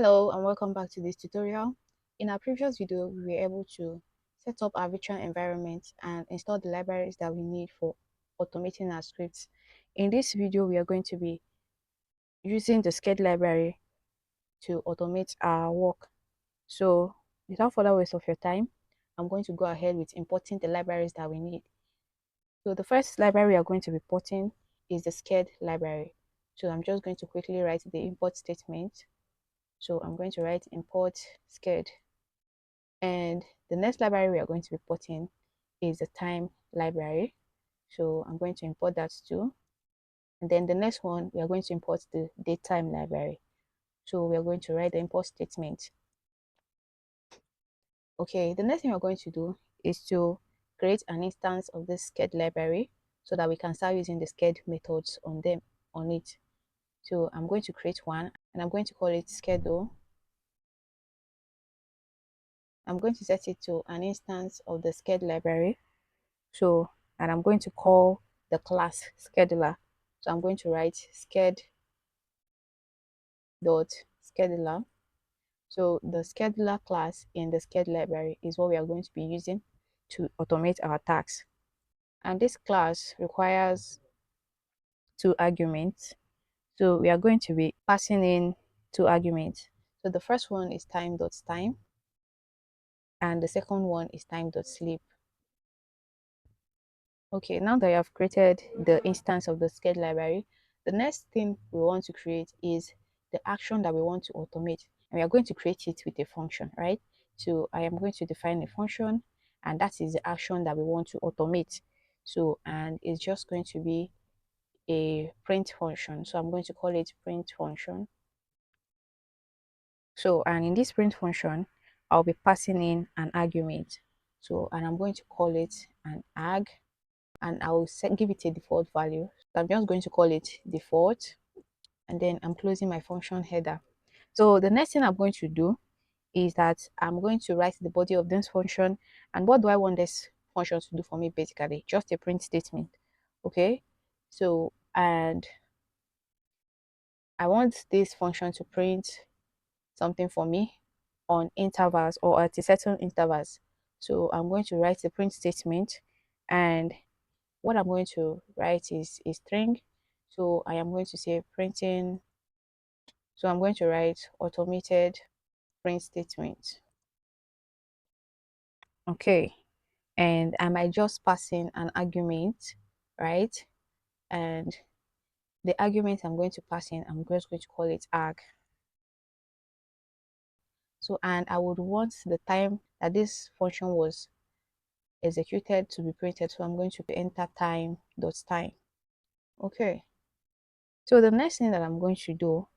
Hello and welcome back to this tutorial. In our previous video, we were able to set up our virtual environment and install the libraries that we need for automating our scripts. In this video, we are going to be using the Sched library to automate our work. So without further waste of your time, I'm going to go ahead with importing the libraries that we need. So the first library we are going to be importing is the Sched library. So I'm just going to quickly write the import statement. So I'm going to write import Sched. And the next library we are going to be putting is the time library. So I'm going to import that too. And then the next one, we are going to import the datetime library. So we are going to write the import statement. Okay, the next thing we're going to do is to create an instance of this Sched library so that we can start using the Sched methods on it. So I'm going to create one and I'm going to call it schedule. I'm going to set it to an instance of the Sched library. So, and I'm going to call the class scheduler. So I'm going to write sched.scheduler. So the scheduler class in the Sched library is what we are going to be using to automate our tasks. And this class requires two arguments. So we are going to be passing in two arguments. So the first one is time.time and the second one is time.sleep. Okay, now that you have created the instance of the Sched library, the next thing we want to create is the action that we want to automate. And we are going to create it with a function, right? So I am going to define a function, and that is the action that we want to automate. So, and it's just going to be a print function. So I'm going to call it print function. So, and in this print function, I'll be passing in an argument. So, and I'm going to call it an arg and I will give it a default value. So I'm just going to call it default and then I'm closing my function header. So the next thing I'm going to do is that I'm going to write the body of this function. And what do I want this function to do for me basically? Just a print statement. Okay. So, and I want this function to print something for me on intervals or at a certain intervals. So I'm going to write the print statement and what I'm going to write is a string. So I am going to say printing. So I'm going to write automated print statement. Okay. And I might just pass in an argument, right? And the argument I'm going to pass in, I'm just going to call it arg. So, and I would want the time that this function was executed to be printed. So I'm going to enter time.time. Okay. So the next thing that I'm going to do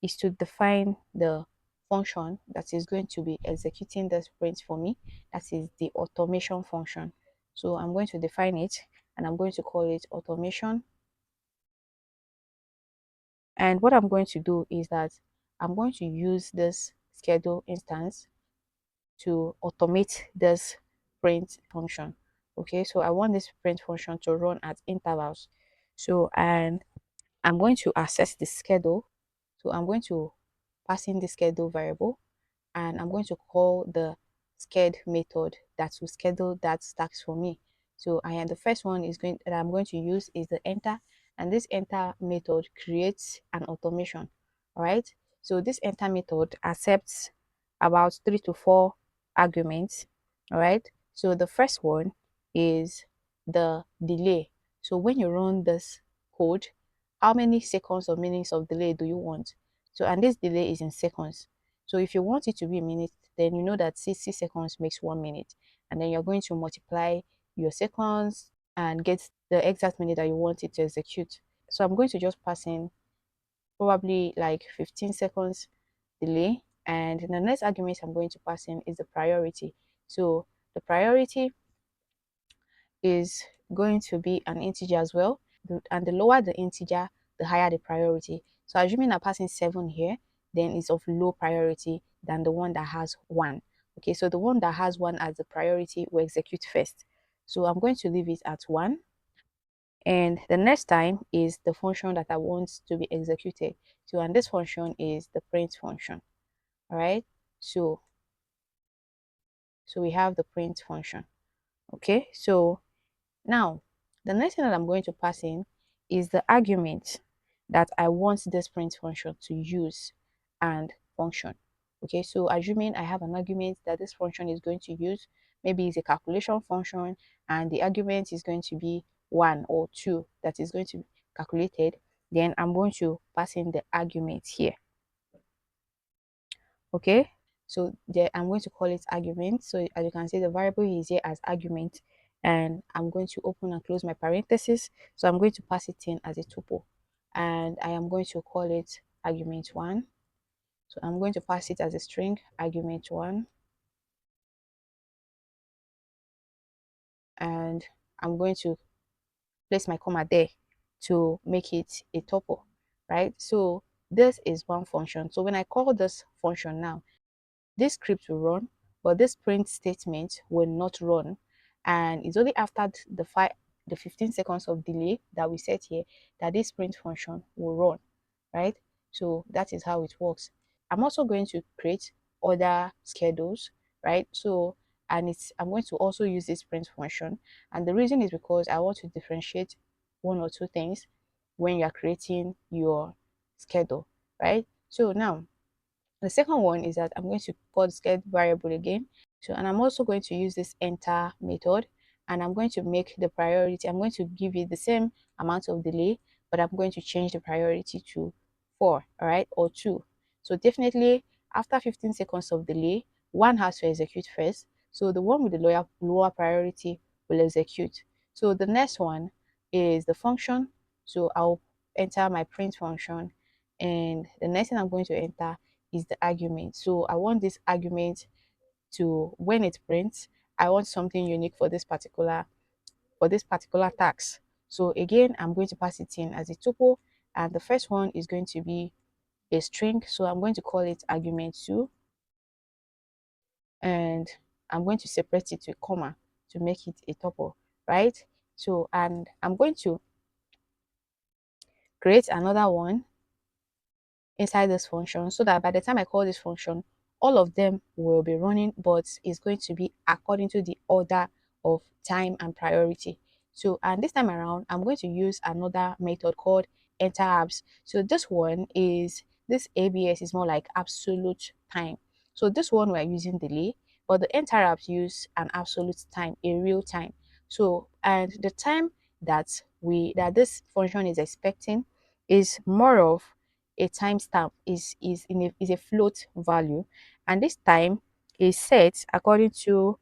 is to define the function that is going to be executing this print for me. That is the automation function. So I'm going to define it and I'm going to call it automation. And what I'm going to do is that I'm going to use this schedule instance to automate this print function. Okay, so I want this print function to run at intervals. So, and I'm going to access the schedule. So I'm going to pass in the schedule variable and I'm going to call the sched method that will schedule that task for me. So I am the first one is going that I'm going to use is the enter, and this enter method creates an automation. All right. So this enter method accepts about 3 to 4 arguments. All right. So the first one is the delay. So when you run this code, how many seconds or minutes of delay do you want? So and this delay is in seconds. So if you want it to be a minute, then you know that 60 seconds makes 1 minute. And then you're going to multiply your seconds and get the exact minute that you want it to execute. So I'm going to just pass in probably like 15 seconds delay. And the next argument I'm going to pass in is the priority. So the priority is going to be an integer as well. And the lower the integer, the higher the priority. So assuming I'm passing 7 here, then it's of low priority than the one that has 1. Okay, so the one that has 1 as the priority will execute first. So I'm going to leave it at 1. And the next time is the function that I want to be executed. So and this function is the print function. All right. So we have the print function. Okay. So now the next thing that I'm going to pass in is the argument that I want this print function to use and function. Okay. So assuming I have an argument that this function is going to use, maybe it's a calculation function, and the argument is going to be 1 or 2 that is going to be calculated, then I'm going to pass in the argument here. Okay, so there I'm going to call it argument. So as you can see, the variable is here as argument, and I'm going to open and close my parenthesis. So I'm going to pass it in as a tuple, and I am going to call it argument 1. So I'm going to pass it as a string, argument 1, and I'm going to place my comma there to make it a tuple, right? So this is one function. So when I call this function now, this script will run, but this print statement will not run. And it's only after the 15 seconds of delay that we set here that this print function will run, right? So that is how it works. I'm also going to create other schedules, right? So, and I'm going to also use this print function. And the reason is because I want to differentiate 1 or 2 things when you're creating your schedule, right? So now the second one is that I'm going to call the Sched variable again. So, and I'm also going to use this enter method, and I'm going to make the priority. I'm going to give it the same amount of delay, but I'm going to change the priority to 4, all right, or 2. So definitely after 15 seconds of delay, one has to execute first. So the one with the lower priority will execute. So the next one is the function. So I'll enter my print function, and the next thing I'm going to enter is the argument. So I want this argument to, when it prints, I want something unique for this particular task. So again, I'm going to pass it in as a tuple, and the first one is going to be a string. So I'm going to call it argument 2, and I'm going to separate it to a comma to make it a tuple, right? So, and I'm going to create another one inside this function, so that by the time I call this function, all of them will be running, but it's going to be according to the order of time and priority. So, and this time around, I'm going to use another method called enter abs. So this ABS is more like absolute time. So this one we're using delay, but the enter abs use an absolute time, a real time. So, and the time that this function is expecting is more of a timestamp, is a float value, and this time is set according to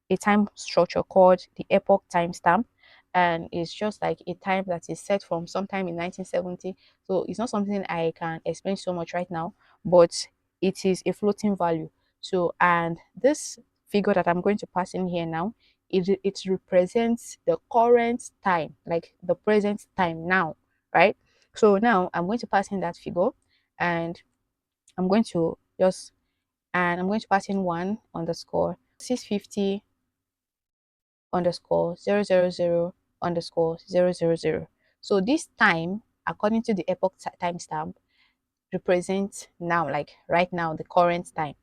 a time structure called the epoch timestamp, and it's just like a time that is set from sometime in 1970. So it's not something I can explain so much right now, but it is a floating value. So, and this figure that I'm going to pass in here now, it represents the current time, like the present time now, right? So now I'm going to pass in that figure, and I'm going to just and I'm going to pass in 1_650 underscore 000 underscore 000. So this time, according to the epoch timestamp, represents now, like right now, the current time.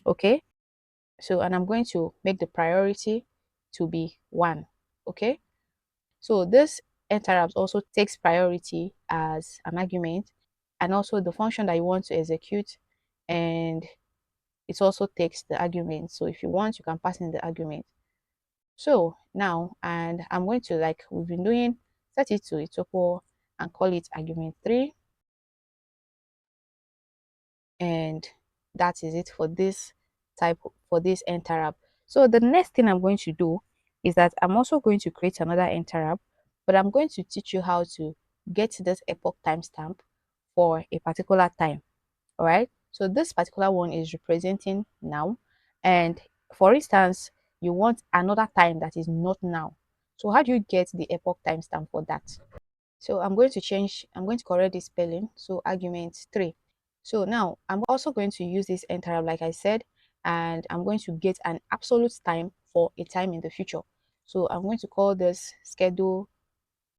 Okay. So, and I'm going to make the priority to be 1. Okay. So this interrupt also takes priority as an argument, and also the function that you want to execute, and it also takes the argument. So if you want, you can pass in the argument. So now, and I'm going to, like we've been doing, set it to a tuple and call it argument 3. And that is it for this for this interrupt. So the next thing I'm going to do is that I'm also going to create another interrupt, but I'm going to teach you how to get this epoch timestamp for a particular time. All right. So this particular one is representing now, and for instance, you want another time that is not now. So how do you get the epoch timestamp for that? So I'm going to correct the spelling. So argument 3. So now I'm also going to use this interrupt, like I said, and I'm going to get an absolute time for a time in the future. So I'm going to call this schedule,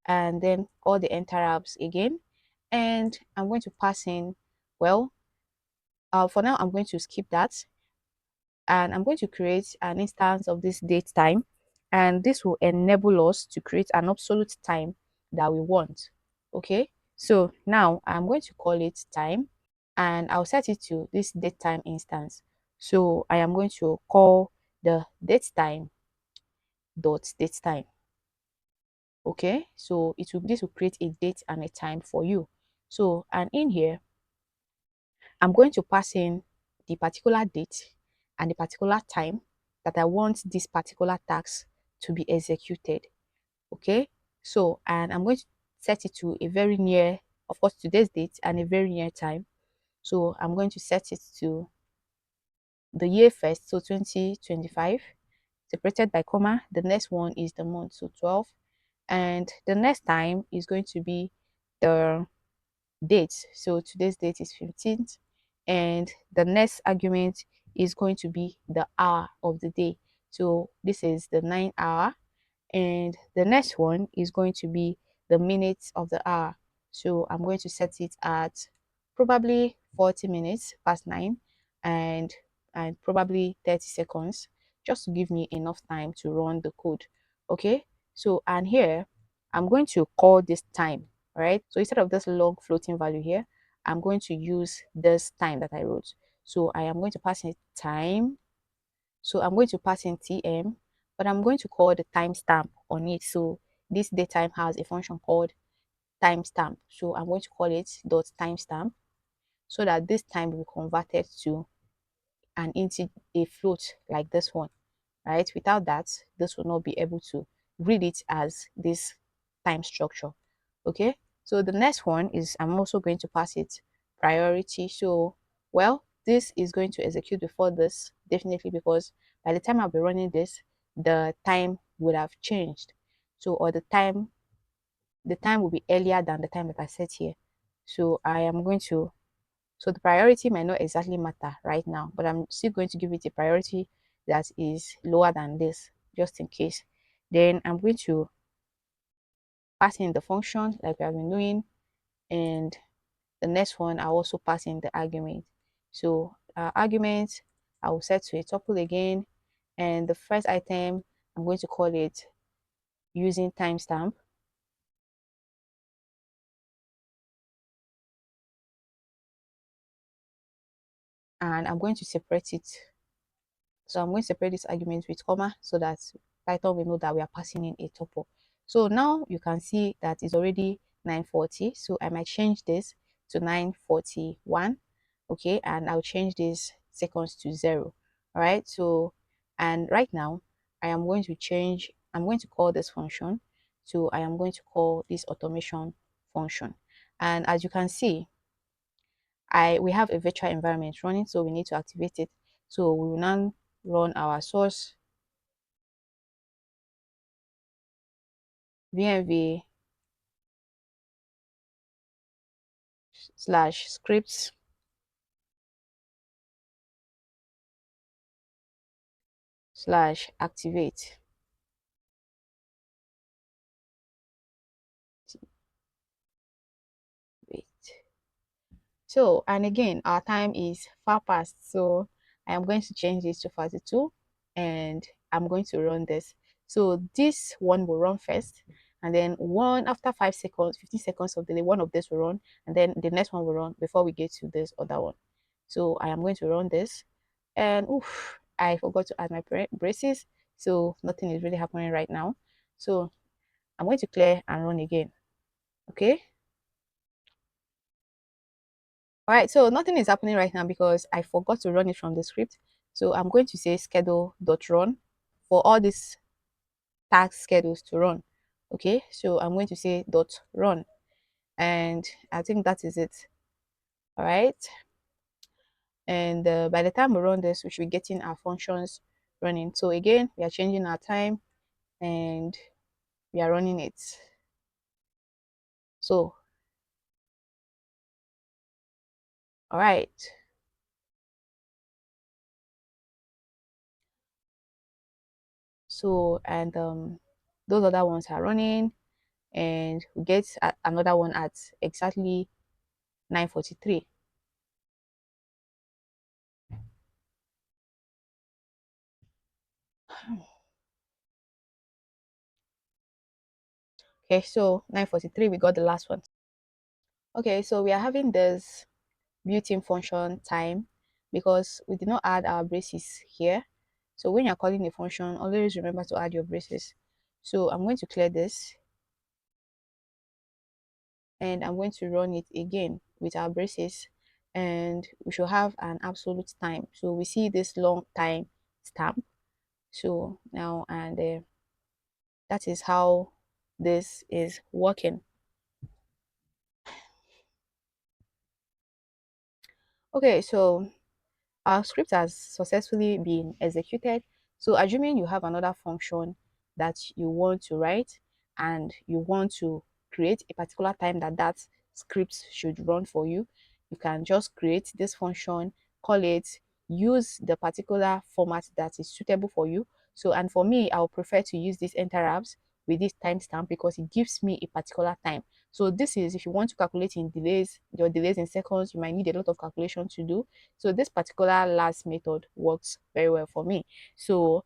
and then call the interrupts again, and I'm going to pass in, well, For now, I'm going to skip that, and I'm going to create an instance of this date time, and this will enable us to create an absolute time that we want. Okay, so now I'm going to call it time, and I'll set it to this date time instance. So I am going to call the date time dot date time. Okay, so this will create a date and a time for you. So, and in here I'm going to pass in the particular date and the particular time that I want this particular task to be executed. Okay, so, and I'm going to set it to a very near, of course, today's date and a very near time. So I'm going to set it to the year first, so 2025, separated by comma. The next one is the month, so 12, and the next time is going to be the date. So today's date is 15th, and the next argument is going to be the hour of the day. So this is the 9 hour, and the next one is going to be the minutes of the hour. So I'm going to set it at probably 40 minutes past 9, and probably 30 seconds, just to give me enough time to run the code. Okay, so and here I'm going to call this time, right? So instead of this log floating value here, I'm going to use this time that I wrote. So I am going to pass in time, so I'm going to pass in tm, but I'm going to call the timestamp on it. So this datetime has a function called timestamp. So I'm going to call it dot timestamp, so that this time will be converted to an integer, a float like this one, right? Without that, this will not be able to read it as this time structure. Okay, so the next one is I'm also going to pass it priority. So, well, this is going to execute before this, definitely, because by the time I'll be running this, the time would have changed. So, or the time will be earlier than the time that I set here. So I am going to, so the priority might not exactly matter right now, but I'm still going to give it a priority that is lower than this, just in case. Then I'm going to pass in the function like we have been doing, and the next one I'll also pass in the argument. So argument, I will set to a tuple again, and the first item I'm going to call it using timestamp, and I'm going to separate it. So I'm going to separate this argument with comma so that Python will know that we are passing in a tuple. So now you can see that it's already 9:40. So I might change this to 9:41. Okay, and I'll change this seconds to 0. All right. So, and right now I am going to change, I'm going to call this function. So I am going to call this automation function. And as you can see, we have a virtual environment running, so we need to activate it. So we will now run our source vmv slash scripts slash activate. Wait. So, and again, our time is far past. So I am going to change this to 42, and I'm going to run this. So this one will run first, and then one after 5 seconds, 15 seconds of delay, one of this will run, and then the next one will run before we get to this other one. So I am going to run this, and oof, I forgot to add my braces. So nothing is really happening right now. So I'm going to clear and run again. Okay. All right, so nothing is happening right now because I forgot to run it from the script. So I'm going to say schedule.run for all these task schedules to run. Okay, so I'm going to say dot run, and I think that is it. All right, and by the time we run this, we should be getting our functions running. So again, we are changing our time and we are running it. So, all right. So, and those other ones are running, and we get another one at exactly 9:43. Okay, so 9:43, we got the last one. Okay, so we are having this built-in function time because we did not add our braces here. So when you're calling a function, always remember to add your braces. So I'm going to clear this and I'm going to run it again with our braces, and we should have an absolute time. So we see this long time stamp. So now, and that is how this is working. Okay, so our script has successfully been executed. So assuming you have another function that you want to write and you want to create a particular time that that script should run for you, you can just create this function, call it, use the particular format that is suitable for you. So, and for me, I would prefer to use this enter apps with this timestamp because it gives me a particular time. So this is if you want to calculate in delays, your delays in seconds, you might need a lot of calculation to do. So this particular last method works very well for me. So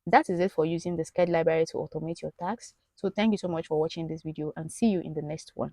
that is it for using the Sched library to automate your tasks. So thank you so much for watching this video and see you in the next one.